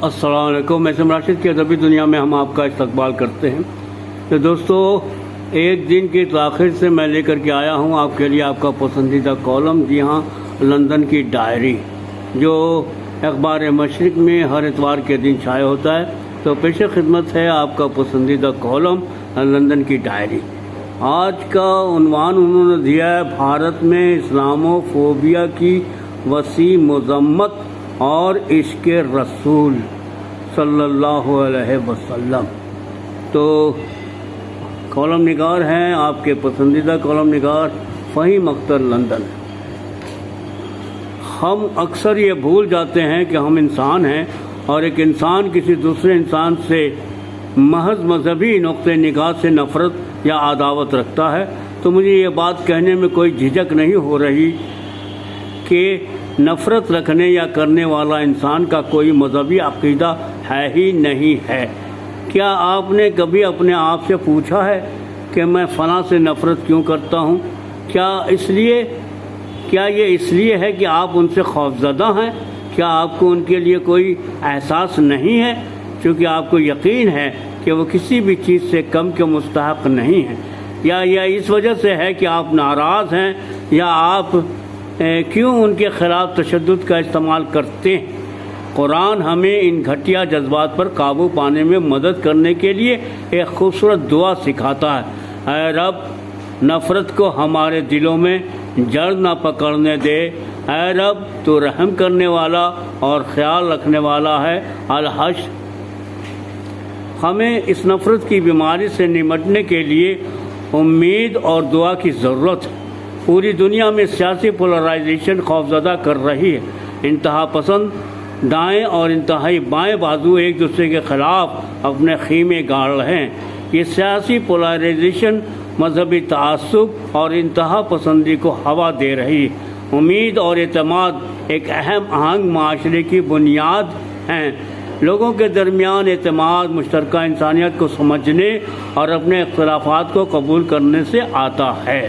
السلام علیکم. میں سم راشد کی ادبی دنیا میں ہم آپ کا استقبال کرتے ہیں. تو دوستو، ایک دن کی تاخیر سے میں لے کر کے آیا ہوں آپ کے لیے آپ کا پسندیدہ کالم، جی ہاں، لندن کی ڈائری، جو اخبار مشرق میں ہر اتوار کے دن شائع ہوتا ہے. تو پیش خدمت ہے آپ کا پسندیدہ کالم لندن کی ڈائری. آج کا عنوان انہوں نے دیا ہے: بھارت میں اسلامو فوبیا کی وسیع مذمت اور عشق رسول صلی اللہ علیہ وسلم. تو کالم نگار ہیں آپ کے پسندیدہ کالم نگار فہیم اختر لندن. ہم اکثر یہ بھول جاتے ہیں کہ ہم انسان ہیں، اور ایک انسان کسی دوسرے انسان سے محض مذہبی نقطہ نگاہ سے نفرت یا عداوت رکھتا ہے. تو مجھے یہ بات کہنے میں کوئی جھجک نہیں ہو رہی کہ نفرت رکھنے یا کرنے والا انسان کا کوئی مذہبی عقیدہ ہے ہی نہیں ہے. کیا آپ نے کبھی اپنے آپ سے پوچھا ہے کہ میں فلاں سے نفرت کیوں کرتا ہوں؟ کیا یہ اس لیے ہے کہ آپ ان سے خوفزدہ ہیں؟ کیا آپ کو ان کے لیے کوئی احساس نہیں ہے چونکہ آپ کو یقین ہے کہ وہ کسی بھی چیز سے کم کے مستحق نہیں ہیں؟ یا اس وجہ سے ہے کہ آپ ناراض ہیں، یا آپ کیوں ان کے خلاف تشدد کا استعمال کرتے ہیں؟ قرآن ہمیں ان گھٹیا جذبات پر قابو پانے میں مدد کرنے کے لیے ایک خوبصورت دعا سکھاتا ہے: اے رب، نفرت کو ہمارے دلوں میں جڑ نہ پکڑنے دے. اے رب، تو رحم کرنے والا اور خیال رکھنے والا ہے. الحشر. ہمیں اس نفرت کی بیماری سے نمٹنے کے لیے امید اور دعا کی ضرورت ہے. پوری دنیا میں سیاسی پولرائزیشن خوفزدہ کر رہی ہے. انتہا پسند دائیں اور انتہائی بائیں بازو ایک دوسرے کے خلاف اپنے خیمے گاڑ رہے ہیں. یہ سیاسی پولرائزیشن مذہبی تعصب اور انتہا پسندی کو ہوا دے رہی ہے. امید اور اعتماد ایک اہم آہنگ معاشرے کی بنیاد ہیں. لوگوں کے درمیان اعتماد مشترکہ انسانیت کو سمجھنے اور اپنے اختلافات کو قبول کرنے سے آتا ہے.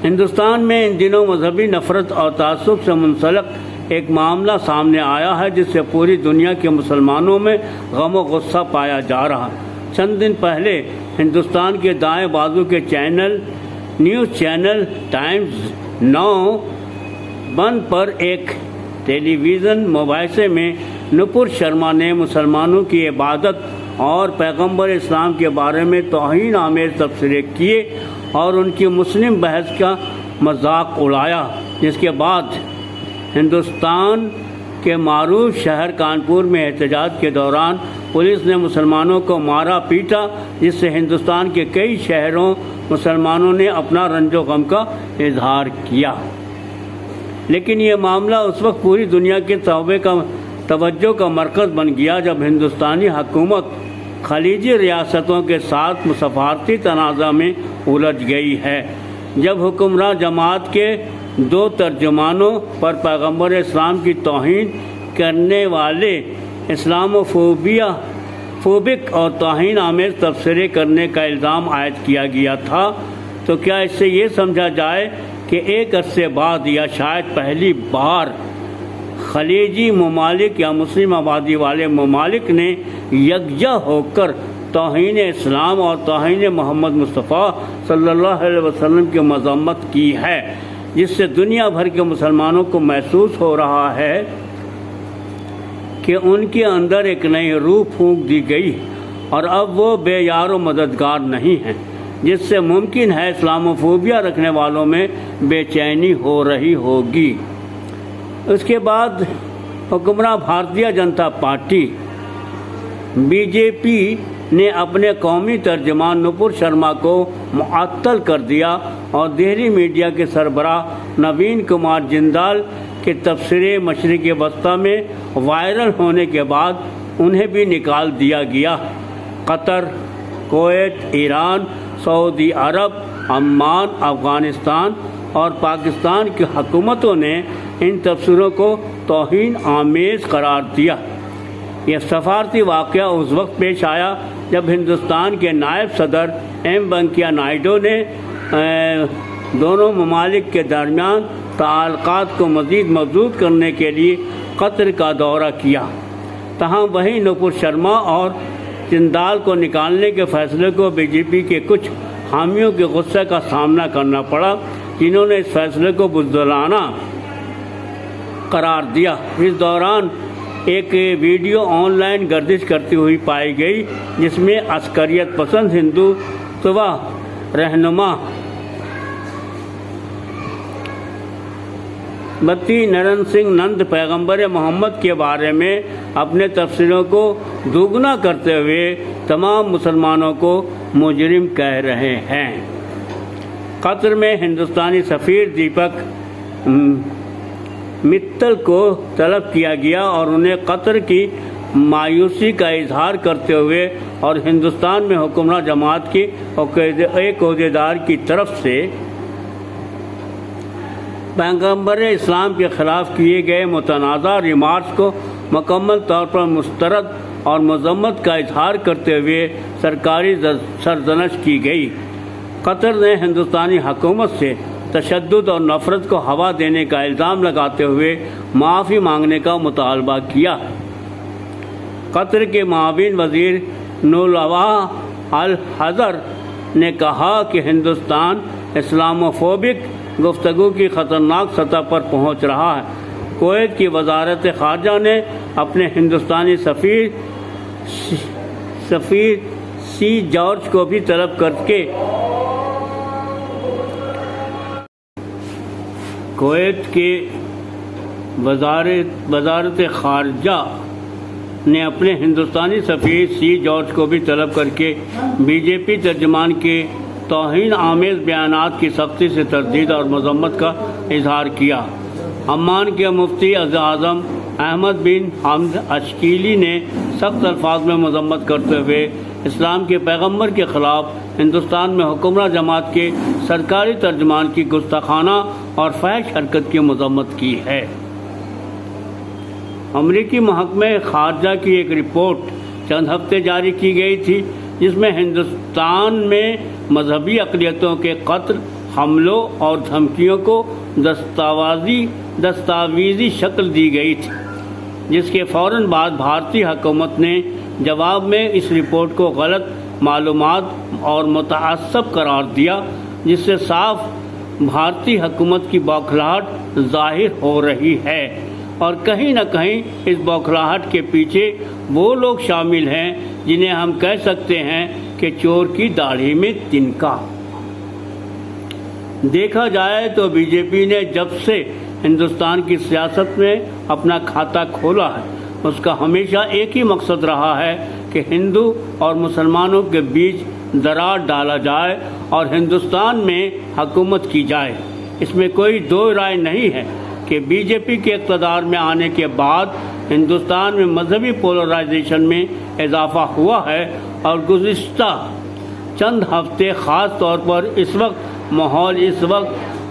ہندوستان میں ان دنوں مذہبی نفرت اور تعصب سے منسلک ایک معاملہ سامنے آیا ہے جس سے پوری دنیا کے مسلمانوں میں غم و غصہ پایا جا رہا ہے. چند دن پہلے ہندوستان کے دائیں بازو کے نیوز چینل ٹائمز نو ون پر ایک ٹیلی ویژن مباحثے میں نپور شرما نے مسلمانوں کی عبادت اور پیغمبر اسلام کے بارے میں توہین آمیز تبصرے کیے اور ان کی مسلم بحث کا مذاق اڑایا، جس کے بعد ہندوستان کے معروف شہر کانپور میں احتجاج کے دوران پولیس نے مسلمانوں کو مارا پیٹا، جس سے ہندوستان کے کئی شہروں مسلمانوں نے اپنا رنج و غم کا اظہار کیا. لیکن یہ معاملہ اس وقت پوری دنیا کے توجہ کا مرکز بن گیا جب ہندوستانی حکومت خلیجی ریاستوں کے ساتھ سفارتی تنازع میں الجھ گئی ہے. جب حکمراں جماعت کے 2 ترجمانوں پر پیغمبر اسلام کی توہین کرنے والے اسلامو فوبک اور توہین آمیز تبصرے کرنے کا الزام عائد کیا گیا تھا، تو کیا اس سے یہ سمجھا جائے کہ ایک عرصے بعد یا شاید پہلی بار خلیجی ممالک یا مسلم آبادی والے ممالک نے یکجا ہو کر توہین اسلام اور توہین محمد مصطفیٰ صلی اللہ علیہ وسلم کی مذمت کی ہے، جس سے دنیا بھر کے مسلمانوں کو محسوس ہو رہا ہے کہ ان کے اندر ایک نئی روح پھونک دی گئی اور اب وہ بے یار و مددگار نہیں ہیں، جس سے ممکن ہے اسلاموفوبیا رکھنے والوں میں بے چینی ہو رہی ہوگی. اس کے بعد حکمراں بھارتیہ جنتا پارٹی BJP نے اپنے قومی ترجمان نپور شرما کو معطل کر دیا اور دہلی میڈیا کے سربراہ نوین کمار جندال کے تبصرے مشرق وسطیٰ میں وائرل ہونے کے بعد انہیں بھی نکال دیا گیا. قطر، کویت، ایران، سعودی عرب، عمان، افغانستان اور پاکستان کی حکومتوں نے ان تبصروں کو توہین آمیز قرار دیا. یہ سفارتی واقعہ اس وقت پیش آیا جب ہندوستان کے نائب صدر وینکیا نائیڈو نے دونوں ممالک کے درمیان تعلقات کو مزید مضبوط کرنے کے لیے قطر کا دورہ کیا۔ تاہم وہیں نپور شرما اور جندال کو نکالنے کے فیصلے کو بی جے پی کے کچھ حامیوں کے غصے کا سامنا کرنا پڑا، جنہوں نے اس فیصلے کو بزدلانہ قرار دیا۔ اس دوران ایک ویڈیو آن لائن گردش کرتی ہوئی پائی گئی، جس میں عسکریت پسند ہندوتوا رہنما بتی نرن سنگھ نند پیغمبر محمد کے بارے میں اپنے تفسیروں کو دوگنا کرتے ہوئے تمام مسلمانوں کو مجرم کہہ رہے ہیں۔ قطر میں ہندوستانی سفیر دیپک متل کو طلب کیا گیا اور انہیں قطر کی مایوسی کا اظہار کرتے ہوئے اور ہندوستان میں حکمراں جماعت کی ایک عہدیدار کی طرف سے پیغمبر اسلام کے خلاف کیے گئے متنازع ریمارکس کو مکمل طور پر مسترد اور مذمت کا اظہار کرتے ہوئے سرکاری سرزنش کی گئی۔ قطر نے ہندوستانی حکومت سے تشدد اور نفرت کو ہوا دینے کا الزام لگاتے ہوئے معافی مانگنے کا مطالبہ کیا۔ قطر کے معاون وزیر نولوا الحضر نے کہا کہ ہندوستان اسلاموفوبک گفتگو کی خطرناک سطح پر پہنچ رہا ہے۔ کویت کی وزارت خارجہ نے اپنے ہندوستانی سفیر سی جارج کو بھی طلب کر کے کویت کے وزارت خارجہ نے اپنے ہندوستانی سفیر سی جارج کو بھی طلب کر کے بی جے پی ترجمان کے توہین آمیز بیانات کی سختی سے تردید اور مذمت کا اظہار کیا۔ عمان کے مفتی اعظم احمد بن حمد اشکیلی نے سخت الفاظ میں مذمت کرتے ہوئے اسلام کے پیغمبر کے خلاف ہندوستان میں حکمراں جماعت کے سرکاری ترجمان کی گستاخانہ اور فحش حرکت کی مذمت کی ہے۔ امریکی محکمہ خارجہ کی ایک رپورٹ چند ہفتے جاری کی گئی تھی، جس میں ہندوستان میں مذہبی اقلیتوں کے قتل، حملوں اور دھمکیوں کو دستاویزی شکل دی گئی تھی، جس کے فوراً بعد بھارتی حکومت نے جواب میں اس رپورٹ کو غلط معلومات اور متعصب قرار دیا، جس سے صاف بھارتی حکومت کی بوکھلاہٹ ظاہر ہو رہی ہے اور کہیں نہ کہیں اس بوکھلاہٹ کے پیچھے وہ لوگ شامل ہیں جنہیں ہم کہہ سکتے ہیں کہ چور کی داڑھی میں تنکا۔ دیکھا جائے تو بی جے پی نے جب سے ہندوستان کی سیاست میں اپنا کھاتہ کھولا ہے، اس کا ہمیشہ ایک ہی مقصد رہا ہے کہ ہندو اور مسلمانوں کے بیچ دراڑ ڈالا جائے اور ہندوستان میں حکومت کی جائے۔ اس میں کوئی دو رائے نہیں ہے کہ بی جے پی کے اقتدار میں آنے کے بعد ہندوستان میں مذہبی پولرائزیشن میں اضافہ ہوا ہے اور گزشتہ چند ہفتے خاص طور پر اس وقت ماحول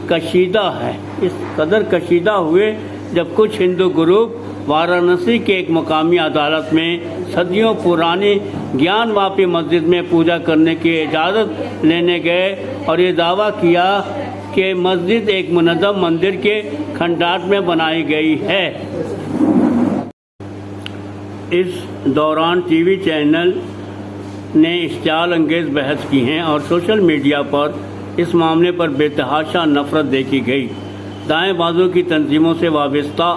کشیدہ ہے، اس قدر کشیدہ ہوئے جب کچھ ہندو گروپ وارانسی کے ایک مقامی عدالت میں صدیوں پرانی گیان واپی مسجد میں پوجا کرنے کی اجازت لینے گئے اور یہ دعویٰ کیا کہ مسجد ایک منظم مندر کے کھنڈات میں بنائی گئی ہے۔ اس دوران ٹی وی چینل نے اشتعال انگیز بحث کی ہیں اور سوشل میڈیا پر اس معاملے پر بے تحاشا نفرت دیکھی گئی۔ دائیں بازو کی تنظیموں سے وابستہ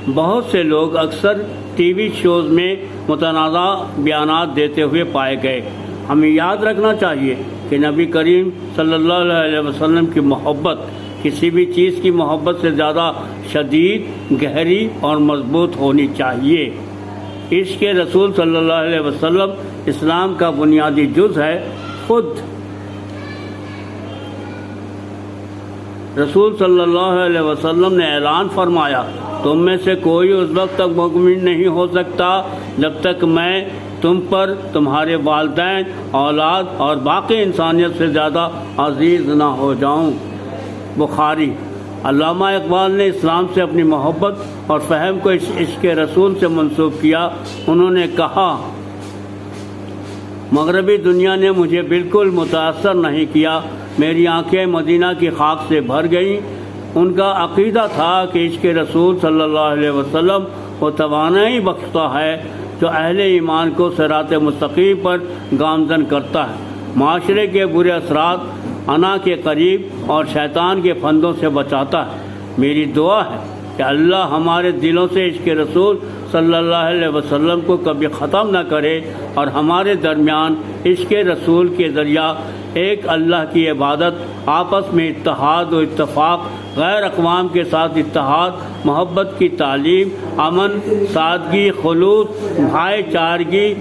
بہت سے لوگ اکثر ٹی وی شوز میں متنازع بیانات دیتے ہوئے پائے گئے۔ ہمیں یاد رکھنا چاہیے کہ نبی کریم صلی اللہ علیہ وسلم کی محبت کسی بھی چیز کی محبت سے زیادہ شدید، گہری اور مضبوط ہونی چاہیے۔ عشق رسول صلی اللہ علیہ وسلم اسلام کا بنیادی جز ہے۔ خود رسول صلی اللہ علیہ وسلم نے اعلان فرمایا، تم میں سے کوئی اس وقت تک مومن نہیں ہو سکتا جب تک میں تم پر تمہارے والدین، اولاد اور باقی انسانیت سے زیادہ عزیز نہ ہو جاؤں۔ بخاری۔ علامہ اقبال نے اسلام سے اپنی محبت اور فہم کو عشق رسول سے منسوب کیا۔ انہوں نے کہا، مغربی دنیا نے مجھے بالکل متاثر نہیں کیا، میری آنکھیں مدینہ کی خاک سے بھر گئیں۔ ان کا عقیدہ تھا کہ عشق رسول صلی اللہ علیہ وسلم وہ توانائی بخشتا ہے جو اہل ایمان کو صراط مستقیم پر گامزن کرتا ہے، معاشرے کے برے اثرات، انا کے قریب اور شیطان کے پھندوں سے بچاتا ہے۔ میری دعا ہے کہ اللہ ہمارے دلوں سے عشق رسول صلی اللہ علیہ وسلم کو کبھی ختم نہ کرے اور ہمارے درمیان عشق رسول کے ذریعہ ایک اللہ کی عبادت، آپس میں اتحاد و اتفاق، غیر اقوام کے ساتھ اتحاد، محبت کی تعلیم، امن، سادگی، خلوص، بھائی چارگی،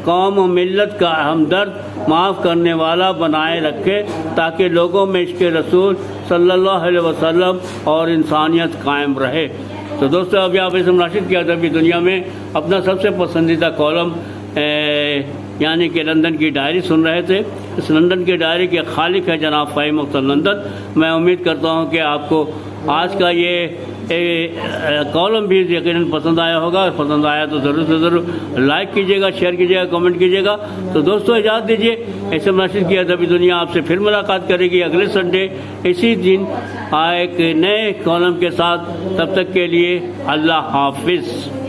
قوم و ملت کا ہمدرد، معاف کرنے والا بنائے رکھے، تاکہ لوگوں میں عشق رسول صلی اللہ علیہ وسلم اور انسانیت قائم رہے۔ تو دوستو، ابھی آپ اسم راشد کی ادبی دنیا میں اپنا سب سے پسندیدہ کالم یعنی کہ لندن کی ڈائری سن رہے تھے۔ اس لندن کی ڈائری کے خالق ہے جناب فہیم اختر لندن۔ میں امید کرتا ہوں کہ آپ کو آج کا یہ کالم بھی یقیناً پسند آیا ہوگا، اور پسند آیا تو ضرور سے ضرور لائک کیجیے گا، شیئر کیجیے گا، کمنٹ کیجیے گا۔ تو دوستو، اجازت دیجیے، اسم راشد کی ادبی دنیا آپ سے پھر ملاقات کرے گی اگلے سنڈے اسی دن ایک نئے کالم کے ساتھ۔ تب تک کے لیے اللہ حافظ۔